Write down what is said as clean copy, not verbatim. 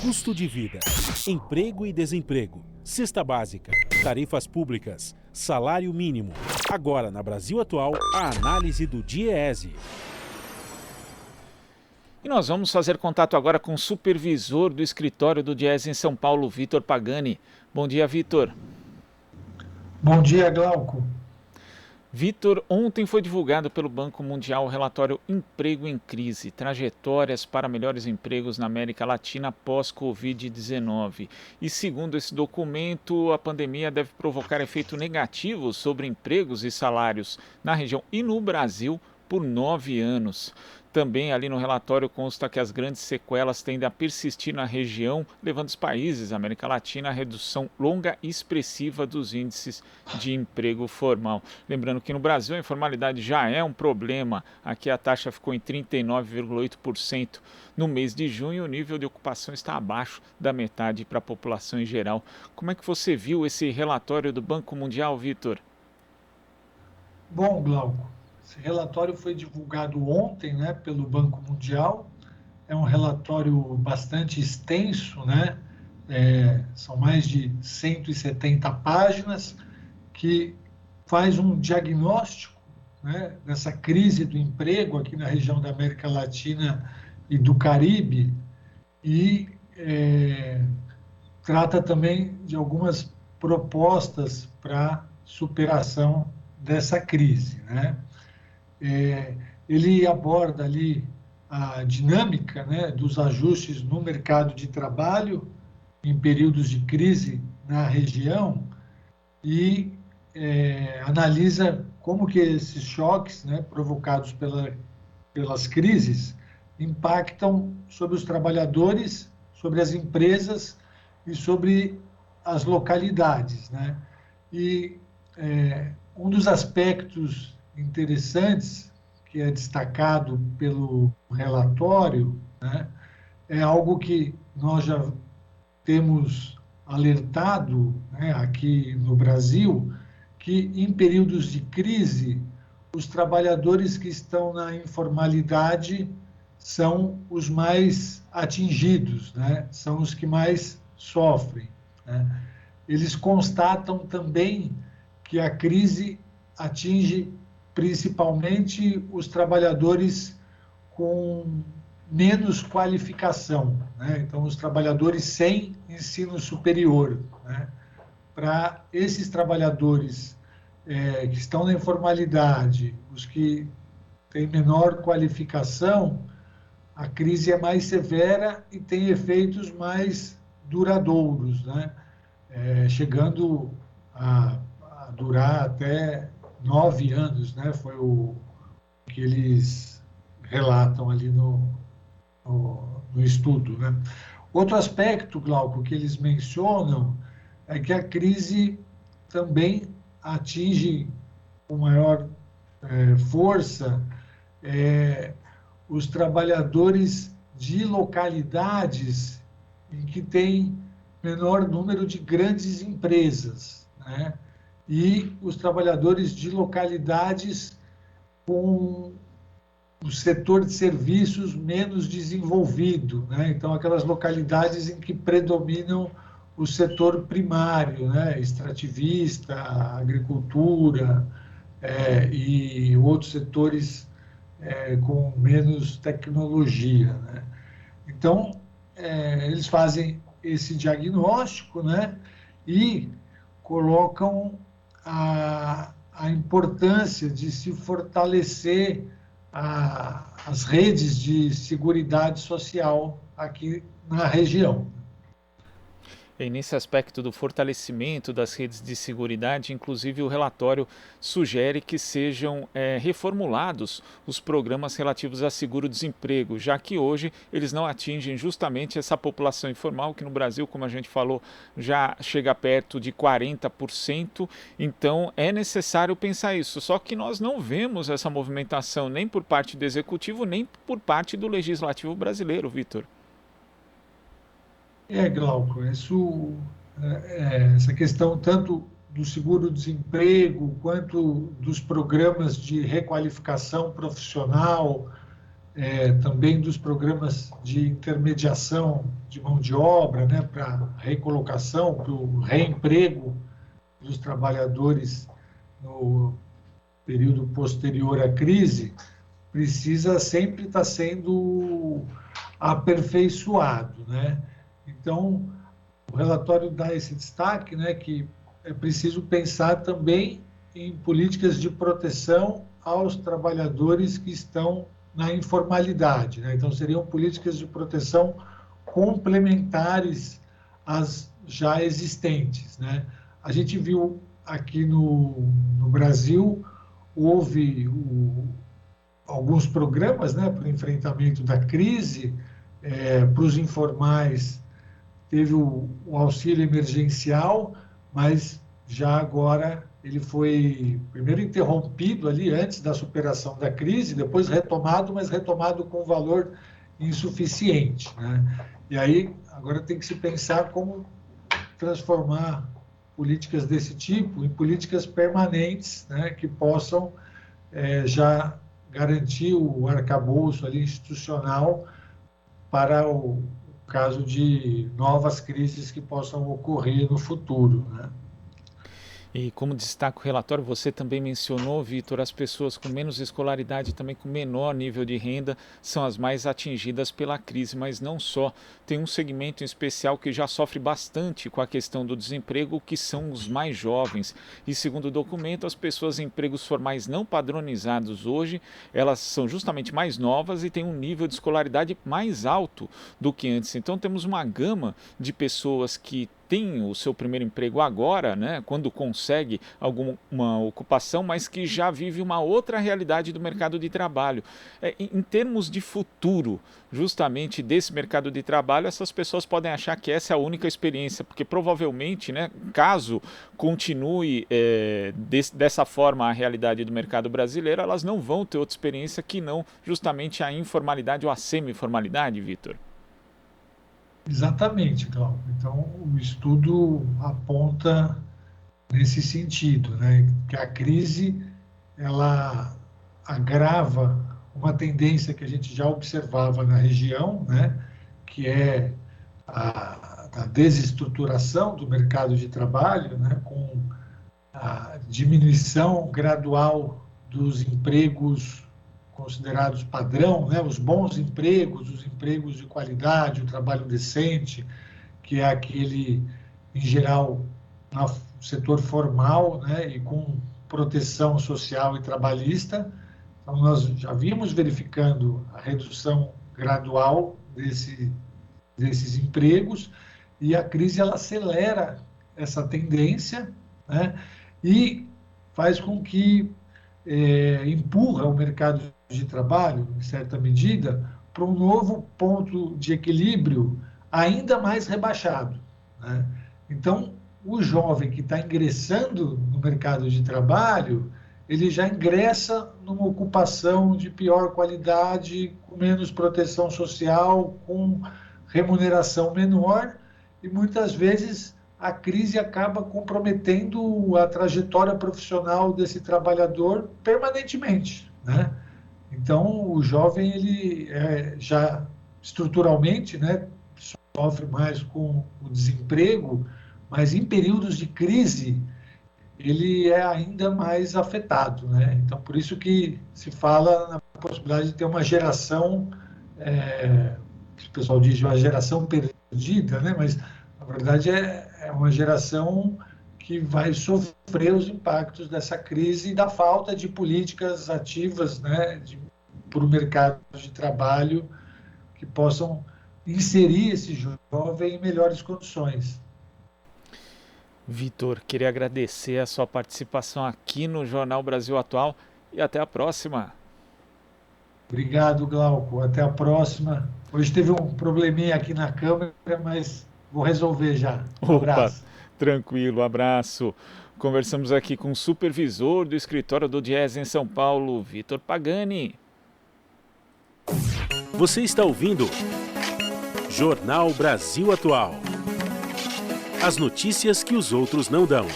Custo de vida, emprego e desemprego, cesta básica, tarifas públicas, salário mínimo. Agora, na Brasil Atual, a análise do DIEESE. E nós vamos fazer contato agora com o supervisor do escritório do DIEESE em São Paulo, Vitor Pagani. Bom dia, Vitor. Bom dia, Glauco. Vitor, ontem foi divulgado pelo Banco Mundial o relatório Emprego em Crise, trajetórias para melhores empregos na América Latina pós-Covid-19. E segundo esse documento, a pandemia deve provocar efeito negativo sobre empregos e salários na região e no Brasil por 9 anos. Também ali no relatório consta que as grandes sequelas tendem a persistir na região, levando os países da América Latina à redução longa e expressiva dos índices de emprego formal. Lembrando que no Brasil a informalidade já é um problema. Aqui a taxa ficou em 39,8%. No mês de junho o nível de ocupação está abaixo da metade para a população em geral. Como é que você viu esse relatório do Banco Mundial, Vitor? Bom, Glauco, esse relatório foi divulgado ontem, né, pelo Banco Mundial. É um relatório bastante extenso, né? São mais de 170 páginas, que faz um diagnóstico, né, dessa crise do emprego aqui na região da América Latina e do Caribe e trata também de algumas propostas para superação dessa crise, né? Ele aborda ali a dinâmica, né, dos ajustes no mercado de trabalho em períodos de crise na região e analisa como que esses choques, né, provocados pelas crises impactam sobre os trabalhadores, sobre as empresas e sobre as localidades, né? E um dos aspectos interessantes que é destacado pelo relatório, né, é algo que nós já temos alertado, né, aqui no Brasil, que em períodos de crise, os trabalhadores que estão na informalidade são os mais atingidos, né, são os que mais sofrem, né. Eles constatam também que a crise atinge principalmente os trabalhadores com menos qualificação, né? Então, os trabalhadores sem ensino superior, né? Para esses trabalhadores que estão na informalidade, os que têm menor qualificação, a crise é mais severa e tem efeitos mais duradouros, né? Chegando a durar até 9 anos, né? Foi o que eles relatam ali no estudo, né? Outro aspecto, Glauco, que eles mencionam é que a crise também atinge com maior força os trabalhadores de localidades em que tem menor número de grandes empresas, né? E os trabalhadores de localidades com o setor de serviços menos desenvolvido, né? Então, aquelas localidades em que predominam o setor primário, né? Extrativista, agricultura e outros setores com menos tecnologia, né? Então, eles fazem esse diagnóstico, né? E colocam a importância de se fortalecer as redes de seguridade social aqui na região. E nesse aspecto do fortalecimento das redes de seguridade, inclusive o relatório sugere que sejam reformulados os programas relativos a seguro-desemprego, já que hoje eles não atingem justamente essa população informal, que no Brasil, como a gente falou, já chega perto de 40%, então é necessário pensar isso. Só que nós não vemos essa movimentação nem por parte do Executivo, nem por parte do Legislativo brasileiro, Vitor. Glauco, essa questão tanto do seguro-desemprego quanto dos programas de requalificação profissional também dos programas de intermediação de mão de obra, né, para recolocação, para o reemprego dos trabalhadores no período posterior à crise, precisa sempre estar sendo aperfeiçoado, né? Então, o relatório dá esse destaque, né, que é preciso pensar também em políticas de proteção aos trabalhadores que estão na informalidade, né? Então, seriam políticas de proteção complementares às já existentes, né? A gente viu aqui no Brasil, houve alguns programas, né, para o enfrentamento da crise, para os informais teve o auxílio emergencial, mas já agora ele foi primeiro interrompido ali antes da superação da crise, depois retomado, mas retomado com valor insuficiente, né? E aí agora tem que se pensar como transformar políticas desse tipo em políticas permanentes, né, que possam já garantir o arcabouço ali institucional para o caso de novas crises que possam ocorrer no futuro, né? E como destaca o relatório, você também mencionou, Vitor, as pessoas com menos escolaridade, também com menor nível de renda, são as mais atingidas pela crise, mas não só. Tem um segmento em especial que já sofre bastante com a questão do desemprego, que são os mais jovens. E segundo o documento, as pessoas em empregos formais não padronizados hoje, elas são justamente mais novas e têm um nível de escolaridade mais alto do que antes. Então temos uma gama de pessoas que tem o seu primeiro emprego agora, né, quando consegue alguma ocupação, mas que já vive uma outra realidade do mercado de trabalho. Em termos de futuro, justamente desse mercado de trabalho, essas pessoas podem achar que essa é a única experiência, porque provavelmente, né, caso continue dessa forma a realidade do mercado brasileiro, elas não vão ter outra experiência que não justamente a informalidade ou a semi-informalidade, Vitor. Exatamente, Cláudio. Então, o estudo aponta nesse sentido, né, que a crise ela agrava uma tendência que a gente já observava na região, né, que é a desestruturação do mercado de trabalho, né, com a diminuição gradual dos empregos considerados padrão, né, os bons empregos, os empregos de qualidade, o trabalho decente, que é aquele, em geral, no setor formal, né, e com proteção social e trabalhista. Então, nós já vimos verificando a redução gradual desses empregos, e a crise ela acelera essa tendência, né, e faz com que empurra o mercado de trabalho, em certa medida, para um novo ponto de equilíbrio ainda mais rebaixado, né? Então, o jovem que está ingressando no mercado de trabalho, ele já ingressa numa ocupação de pior qualidade, com menos proteção social, com remuneração menor, e muitas vezes a crise acaba comprometendo a trajetória profissional desse trabalhador permanentemente, né? Então, o jovem, ele já estruturalmente, né, sofre mais com o desemprego, mas em períodos de crise, ele é ainda mais afetado, né? Então, por isso que se fala na possibilidade de ter uma geração, o pessoal diz uma geração perdida, né? Mas, na verdade, é uma geração que vai sofrer os impactos dessa crise e da falta de políticas ativas, né, para o mercado de trabalho que possam inserir esse jovem em melhores condições. Vitor, queria agradecer a sua participação aqui no Jornal Brasil Atual e até a próxima. Obrigado, Glauco. Até a próxima. Hoje teve um probleminha aqui na câmera, mas vou resolver já. Um abraço. Tranquilo, abraço. Conversamos aqui com o supervisor do escritório do Diese em São Paulo, Vitor Pagani. Você está ouvindo Jornal Brasil Atual. As notícias que os outros não dão.